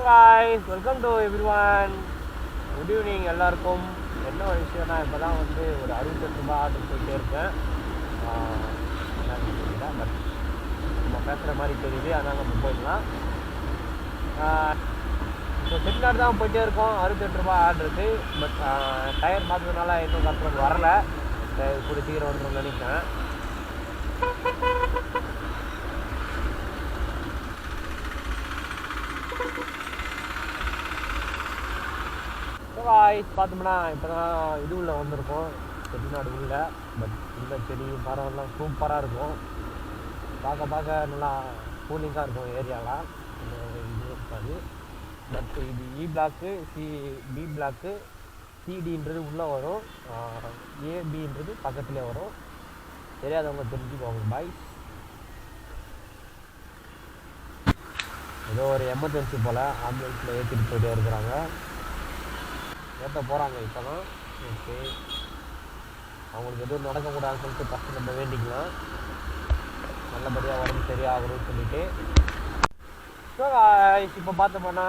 guys, welcome to everyone. Good evening எல்லாருக்கும். என்ன ஒரு விஷயம்னா இப்போ தான் வந்து ஒரு 68 ரூபாய் ஆர்டர் போயிட்டே இருக்கேன். பட் நம்ம பேசுகிற மாதிரி தெரியுது, அதனால் நம்ம போயிடலாம். இப்போ செட்டிநாடு தான் போயிட்டே இருக்கோம். 68 ரூபாய் ஆர்டர் இருக்குது. பட் டயர் மாற்றதுனால இன்னும் கஸ்டமர் வரலை. கூட சீக்கிரம் வந்துடும் நினைக்கிறேன். பார்த்தோம்னா இப்போ தான் இது உள்ள வந்திருக்கோம், செட்டிநாடு உள்ள. பட் இந்த செடி மரம்லாம் சூப்பராக இருக்கும், பார்க்க நல்லா கூலிங்காக இருக்கும் ஏரியாலாம். இது இருக்காது. பட் இது இ பிளாக்கு, பி பிளாக்கு, சிடின்றது உள்ளே வரும், ஏபின்றது பக்கத்துலேயே வரும். தெரியாதவங்க தெரிஞ்சுக்கோங்க பாய்ஸ். ஏதோ ஒரு எமர்ஜென்சி போல் ஆம்புலன்ஸில் ஏற்றிட்டு போயிட்டே இருக்கிறாங்க, ஏற்ற போகிறாங்க இப்போ தான். ஓகே, அவங்களுக்கு எதுவும் நடக்கக்கூடாதுன்னு சொல்லிட்டு ஃபஸ்ட்டு நம்ம வேண்டிக்கலாம், நல்லபடியாக உடம்பு சரியாகணும்னு சொல்லிட்டு. ஸோ இப்போ பார்த்தோம்னா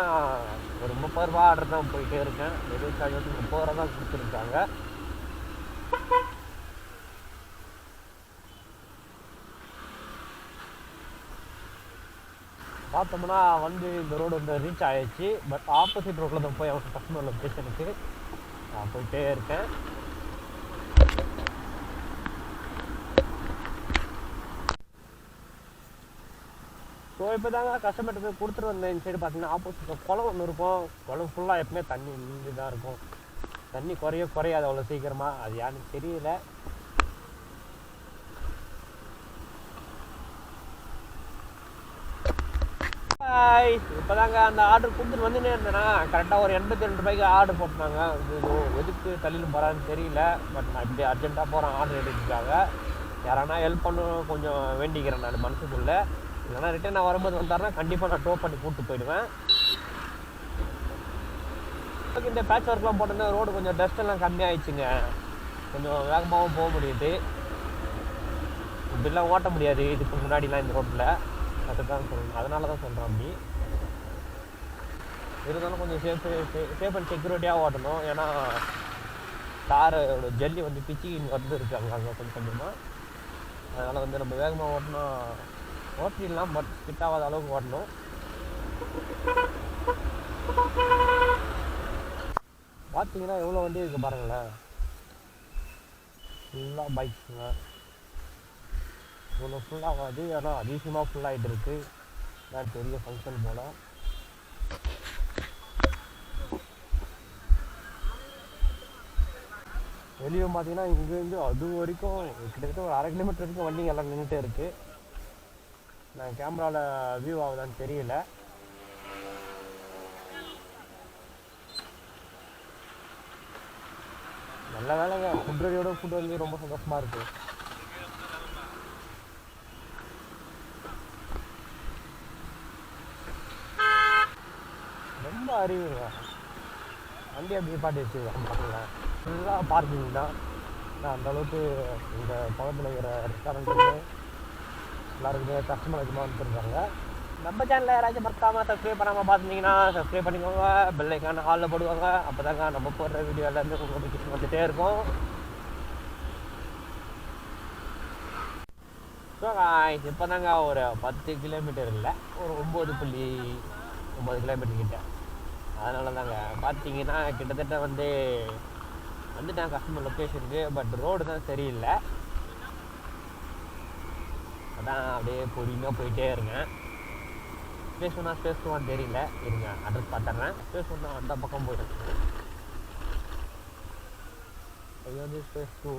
ஒரு 30 ரூபா ஆர்டர் தான் போயிட்டே இருக்கேன். டெலிவரி சார்ஜ் வந்து 30 ரூபா தான் கொடுத்துருக்காங்க. பார்த்தோம்னா வந்து இந்த ரோடு வந்து ரீச் ஆகிடுச்சு. பட் ஆப்போசிட் ரோட்டில் தான் போய் அவங்க கஸ்டமர் லொக்கேஷனுக்கு நான் போயிட்டே இருக்கேன். ஸோ இப்போ தாங்க கஸ்டமர்கிட்ட போய் கொடுத்துட்டு வந்தேன். இந்த சைடு பார்த்தீங்கன்னா ஆப்போசிட்டில் குளம் ஒன்று இருக்கும். குளம் ஃபுல்லாக எப்பவுமே தண்ணி நின்று தான் இருக்கும். தண்ணி குறையாது அவ்வளோ சீக்கிரமாக, அது யாருன்னு தெரியல. இப்போ தாங்க அந்த ஆர்டர் கொடுத்துட்டு வந்துன்னே இருந்தேன்னா கரெக்டாக ஒரு 82 ரூபாய்க்கு ஆர்டர் போட்டாங்க. எதுக்கு தள்ளிலும் போகிறான்னு தெரியல. பட் நான் இப்படி அர்ஜென்ட்டாக போகிறேன் ஆர்டர் எடுத்துக்காக. யாரானா ஹெல்ப் பண்ணணும் கொஞ்சம் வேண்டிக்கிறேன் நான் மனசுக்குள்ளே. இல்லைனா ரிட்டன் நான் வரும்போது வந்தாருன்னா கண்டிப்பாக நான் டோ பண்ணி கூப்பிட்டு போயிடுவேன். இந்த பேட்ச் ஒர்க்லாம் போட்டோன்னா ரோடு கொஞ்சம் டஸ்ட்டெல்லாம் கம்மியாகிடுச்சுங்க. கொஞ்சம் வேகமாகவும் போக முடியுது. இப்படிலாம் ஓட்ட முடியாது இதுக்கு முன்னாடிலாம் இந்த ரோட்டில். அதுதான் சொல்லணும், அதனால தான் சொல்கிறேன். அப்படி இருந்தாலும் கொஞ்சம் சேஃப் அண்ட் செக்யூரிட்டியாக ஓட்டணும். ஏன்னா காரோட ஜல்லி வந்து பிச்சு வந்து இருக்காங்க அங்கே கொஞ்சமாக. அதனால் வந்து நம்ம வேகமாக ஓட்டிடலாம், பட் ஸ்கிட் ஆகாத அளவுக்கு ஓட்டணும். பார்த்தீங்கன்னா எவ்வளோ வண்டி இருக்குது பாருங்களேன், ஃபுல்லாக பைக்ஸுங்க. இவ்வளோ ஃபுல்லாகாது, ஆனால் அதிகமாக ஃபுல்லாகிட்டு இருக்குது. நான் பெரிய ஃபங்க்ஷன் போல். வெளியே பார்த்தீங்கன்னா இங்கேருந்து அது வரைக்கும் கிட்டத்தட்ட ஒரு 1/2 கிலோமீட்டர் வரைக்கும் வண்டிங்க எல்லாம் நின்றுட்டே இருக்குது. நான் கேமராவில் வியூ ஆகுதான்னு தெரியல. நல்ல வேலைங்க, ஃபுட் வந்து ரொம்ப சந்தோஷமாக இருக்குது. ரொம்ப அறிவுங்க, வண்டி அப்படி பாட்டி வச்சுருக்காங்க. ஃபுல்லாக பார்க்கிங் தான். நான் அந்தளவுக்கு இந்த பக்கத்தில் இருக்கிற ரெஸ்டாரண்ட்டுக்கு எல்லாருக்குமே கஸ்டமர் அதிகமாக வந்துருக்காங்க. நம்ம சேனலில் யாராச்சும் மறக்காமல் சப்ஸ்கிரைப் பண்ணாமல் பார்த்துருந்தீங்கன்னா சப்ஸ்கிரைப் பண்ணிக்கோங்க, பெல் ஐக்கான ஹாலில் போடுவாங்க. அப்போ தாங்க நம்ம போடுற வீடியோ எல்லாமே உங்களுக்கு நோட்டிஃபிகேஷன் வந்துகிட்டே இருக்கும். ஸோ இப்போ தாங்க ஒரு 10 கிலோமீட்டர் இல்லை, ஒரு 9.9 கிலோமீட்டர் கிட்ட. அதனால தாங்க பார்த்தீங்கன்னா கிட்டத்தட்ட வந்துட்டேன் கஸ்டமர் லொக்கேஷனுக்கு. பட் ரோடு தான் சரியில்லை, அதான் அப்படியே பொறுமையாக போயிட்டே இருங்க. ஸ்பேஸ் 1 ஸ்பேஸ் 2 தெரியல, இருங்க அட்ரஸ் பார்த்துட்றேன். ஸ்பேஸ் 1 அந்த பக்கம் போயிடுங்க. இது வந்து ஸ்பேஸ் 2.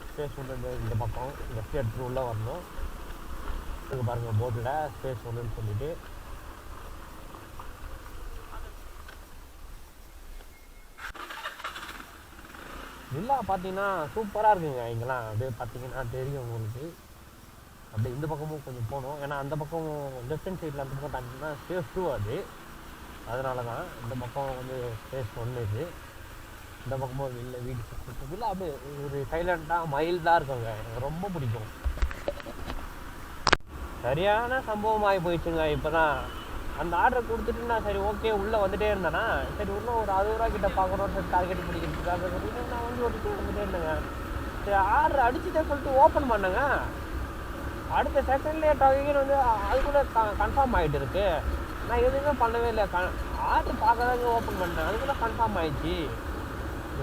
ஸ்பேஸ் 1 இந்த பக்கம் லெஃப்ட் எடுத்து உள்ளே வரணும். இது பாருங்கள் போர்டில் ஸ்பேஸ் 1ன்னு சொல்லிட்டு. வில்லா பார்த்தீங்கன்னா சூப்பராக இருக்குங்க இங்கெல்லாம். அப்படியே பார்த்தீங்கன்னா தெரியும் உங்களுக்கு. அப்படியே இந்த பக்கமும் கொஞ்சம் போகணும், ஏன்னா அந்த பக்கம் லெஃப்ட் ஹேண்ட் சைடில் அந்த பக்கம் தாண்டினா ஸ்பேஸ் 2 அது. அதனால தான் இந்த பக்கம் வந்து ஸ்பேஸ் 1 இது. இந்த பக்கமும் வீடு வில்லா அப்படியே ஒரு சைலண்ட்டாக மைல்டாக இருக்குங்க, எனக்கு ரொம்ப பிடிக்கும். சரியான சம்பவம் ஆகி போயிடுச்சுங்க. இப்போ தான் அந்த ஆர்டரை கொடுத்துட்டு நான் சரி ஓகே உள்ளே வந்துட்டே இருந்தேன்னா சரி இன்னும் ஒரு 60 ரூபா கிட்ட பார்க்கணும்னு சொல்லி டார்கெட் பிடிக்கிறதுக்காக சொல்லிட்டு நான் வந்து ஓட்டிட்டு வந்துட்டே இருந்தேங்க. சரி ஆர்டர் அடிச்சுட்டே சொல்லிட்டு ஓப்பன் பண்ணேங்க. அடுத்த செகண்ட்லேயே டார்கெட் வந்து அதுக்குள்ளே கன்ஃபார்ம் ஆகிட்டு இருக்கு. நான் எதுவுமே பண்ணவே இல்லை. ஆர்டர் பார்க்கதாங்க ஓப்பன் பண்ணேன். அதுக்குள்ளே கன்ஃபார்ம் ஆயிடுச்சு.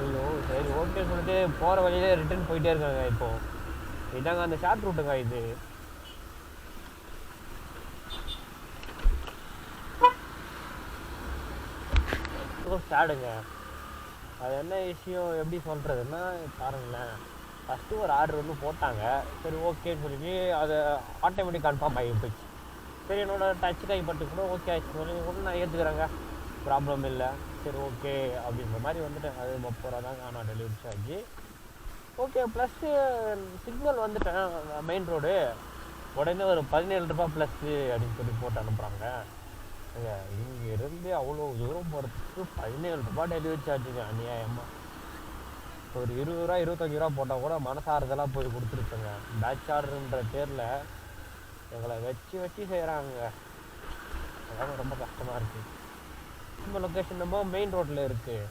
ஐயோ சரி ஓகே சொல்லிட்டு போகிற வழியிலே ரிட்டர்ன் போயிட்டே இருக்காங்க. இப்போது இதாங்க அந்த ஷார்ட் ரூட்டுங்க. இது சேடுங்க. அது என்ன விஷயம் எப்படி சொல்கிறதுன்னா பாருங்களேன், ஃபஸ்ட்டு ஒரு ஆர்டர் வந்து போட்டாங்க. சரி ஓகேன்னு சொல்லிட்டு அதை ஆட்டோமேட்டிக் கன்ஃபார்ம் ஆகி போயிடுச்சு. சரி என்னோடய டச் கைப்பட்டு கூட ஓகே ஆயிடுச்சு சொல்லி கூட நான் ஏற்றுக்கிறேங்க, ப்ராப்ளம் இல்லை. சரி ஓகே அப்படின்ற மாதிரி வந்துட்டேன். அது 30 ரூபா தாங்க ஆனால் delivery charge. Okay plus signal வந்துட்டேன் மெயின் ரோடு. உடனே ஒரு 17 ரூபா ப்ளஸ்ஸு அப்படின்னு சொல்லி போட்டு அனுப்புகிறாங்க. இங்கே இருந்து அவ்வளோ தூரம் போகிறதுக்கு 17 ரூபா டெலிவரி சார்ஜுங்க. அநியாயமாக ஒரு 20 ரூபா 25 ரூபா போட்டால் கூட மனசாரதெல்லாம் போய் கொடுத்துருப்பேங்க. பேட்ச் ஆர்டருன்ற பேரில் எங்களை வச்சு செய்கிறாங்க. அதான் ரொம்ப கஷ்டமாக இருக்குது. நம்ம லொக்கேஷன் நம்ம மெயின் ரோட்டில் இருக்குது,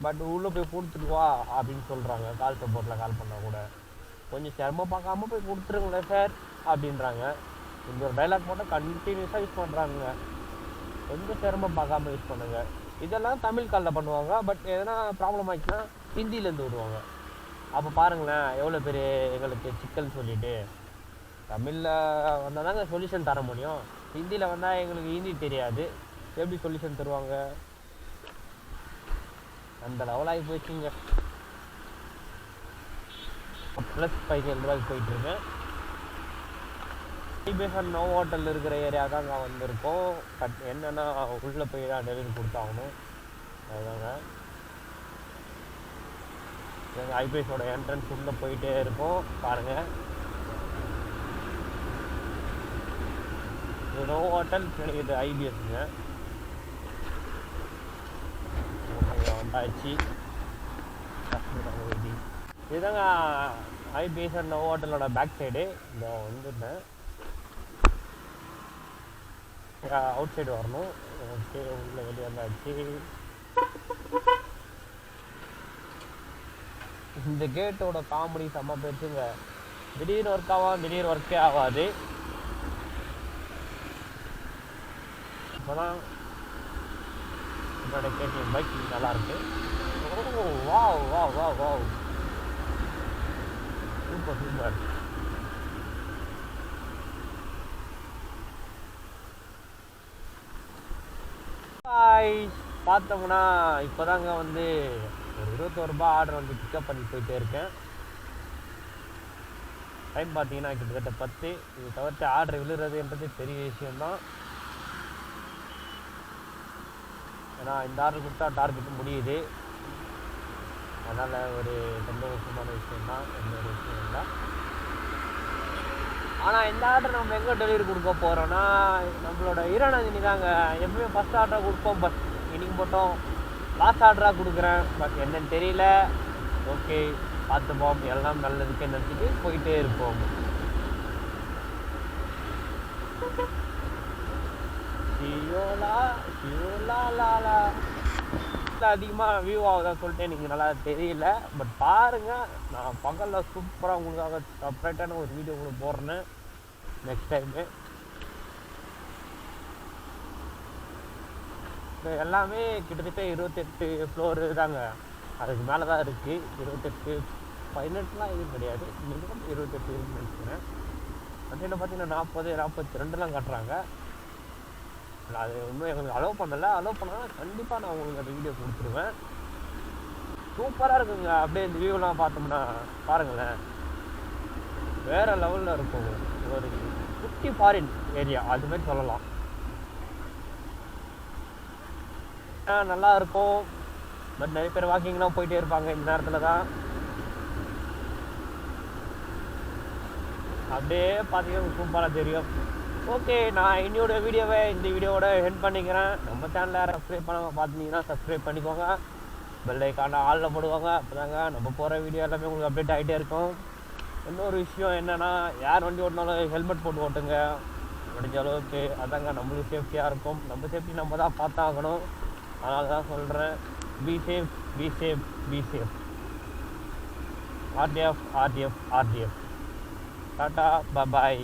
பட் உள்ளே போய் கொடுத்துட்டு வா அப்படின்னு சொல்கிறாங்க. கால் சப்போர்ட்டில் கால் பண்ணால் கூட கொஞ்சம் சிரமம் பார்க்காம போய் கொடுத்துருங்களேன் சார் அப்படின்றாங்க. இந்த ஒரு டைலாக் போட்டால் கண்டினியூஸாக யூஸ் பண்ணுறாங்க. கொஞ்சம் சிரமம் பார்க்காம யூஸ் பண்ணுங்க. இதெல்லாம் தமிழ் காலில் பண்ணுவாங்க, பட் எதனா ப்ராப்ளம் ஆச்சுன்னா ஹிந்திலேருந்து விடுவாங்க. அப்போ பாருங்களேன் எவ்வளோ பெரிய எங்களுக்கு சிக்கல் சொல்லிட்டு. தமிழில் வந்தால் தாங்க சொல்யூஷன் தர முடியும். ஹிந்தியில் வந்தால் எங்களுக்கு ஹிந்தி தெரியாது, எப்படி சொல்யூஷன் தருவாங்க? அந்த லெவலாகி போச்சுங்க. ப்ளஸ் 17 ரூபாய்க்கு போயிட்டுருக்கேன். ஐபேசன் நோ ஹோட்டல் இருக்கிற ஏரியா தாங்க வந்திருக்கோம். பட் என்னென்னா உள்ளே போய் தான் டெலிவரி கொடுத்தாகணும். அதுதாங்க எங்கள் ஐபேஸோட என்ட்ரன்ஸ் உள்ளே போயிட்டே இருக்கும். பாருங்கள் இது நோ ஹோட்டல், இது ஐபிஎஸ்ங்க. வந்தாச்சு. இதுதாங்க ஐபிஎஸ்என் நோ ஹோட்டலோட பேக் சைடு. இந்த வந்துட்டேன், அவுட் சைடு வரணும். ஓகே உள்ள வெளியே வந்தாச்சு. இந்த கேட்டோட காமெடி செம்ம போச்சுங்க. திடீர்னு ஒர்க் ஆகும், திடீர்னு ஒர்க்கே ஆகாது. இப்போதான் என்னோட கேடிஎம் பைக் நல்லாயிருக்கு. ஓ wow wow wow wow, super super. பார்த்தோம்னா இப்போ தாங்க வந்து ஒரு 21 ரூபா ஆர்டர் வந்து பிக்கப் பண்ணி போயிட்டே இருக்கேன். டைம் பார்த்தீங்கன்னா கிட்டத்தட்ட 10. இது தவிர்த்து ஆர்டர் விழுறதுன்றது பெரிய விஷயம்தான். ஏன்னா இந்த ஆர்டர் கொடுத்தா டார்கெட்டு முடியுது. அதனால் ஒரு சந்தோஷமான விஷயம்தான், எந்த ஒரு விஷயம் இல்லை. ஆனால் இந்த ஆர்டர் நம்ம எங்கே டெலிவரி கொடுக்க போகிறோன்னா நம்மளோட ஈரானந்தினி தாங்க. எப்பவுமே ஃபஸ்ட் ஆர்டராக கொடுப்போம், பட் இன்னைக்கு மட்டும் லாஸ்ட் ஆர்டராக கொடுக்குறேன். பட் என்னன்னு தெரியல. ஓகே பார்த்துப்போம், எல்லாம் நல்லதுக்கு நினச்சிட்டு போயிட்டே இருப்போம். அதிகமாக வியூ ஆகுதான்னு சொல்லிட்டு எனக்கு நல்லா தெரியல. பட் பாருங்கள், நான் பகலில் சூப்பராக உங்களுக்காக செப்பரேட்டான ஒரு வீடியோ உங்களுக்கு போடுறேன் நெக்ஸ்ட் டைமு. எல்லாமே கிட்டத்தட்ட 28 ஃப்ளோரு தாங்க. அதுக்கு மேலே தான் இருக்குது. 28 18லாம் எதுவும் கிடையாது, மினிமம் 28 இருக்குன்னு நினைக்கிறேன். அந்த என்ன பார்த்தீங்கன்னா 40 42லாம் காட்டுறாங்க. அது இன்னும் எங்களுக்கு அலோவ் பண்ணலை. அலோவ் பண்ணால் கண்டிப்பாக நான் உங்களுக்கு அந்த வீடியோ கொடுத்துருவேன். சூப்பராக இருக்குங்க. அப்படியே இந்த வியூலாம் பார்த்தோம்னா பாருங்களேன், வேறு லெவலில் இருக்கும். ஒரு குட்டி ஃபாரின் ஏரியா அதுமாரி சொல்லலாம். நல்லா இருக்கும். பட் நிறைய பேர் வாக்கிங்லாம் போயிட்டே இருப்பாங்க இந்த நேரத்தில் தான். அப்படியே பார்த்தீங்கன்னா சூப்பராக தெரியும். ஓகே, நான் என்னோட வீடியோவை இந்த வீடியோவோட ஹெல்ப் பண்ணிக்கிறேன். நம்ம சேனலில் சப்ஸ்கிரைப் பண்ணாமல் பார்த்துட்டிங்கன்னா சப்ஸ்கிரைப் பண்ணிக்கோங்க. பெல் ஐக்கான ஆளில் போடுவாங்க. அப்போ தாங்க நம்ம போகிற வீடியோ எல்லாமே உங்களுக்கு அப்டேட் ஆகிட்டே இருக்கும். இன்னொரு விஷயம் என்னென்னா, யார் வண்டி ஓட்டினாலும் ஹெல்மெட் போட்டு ஓட்டுங்க. முடிஞ்ச அளவுக்கு அதாங்க நம்மளுக்கு சேஃப்டியாக இருக்கும். நம்ம சேஃப்டி நம்ம தான் பார்த்தாகணும். அதனால தான் சொல்கிறேன், be safe, be safe, be safe. RTF, RTF, RTF. Tata, bye.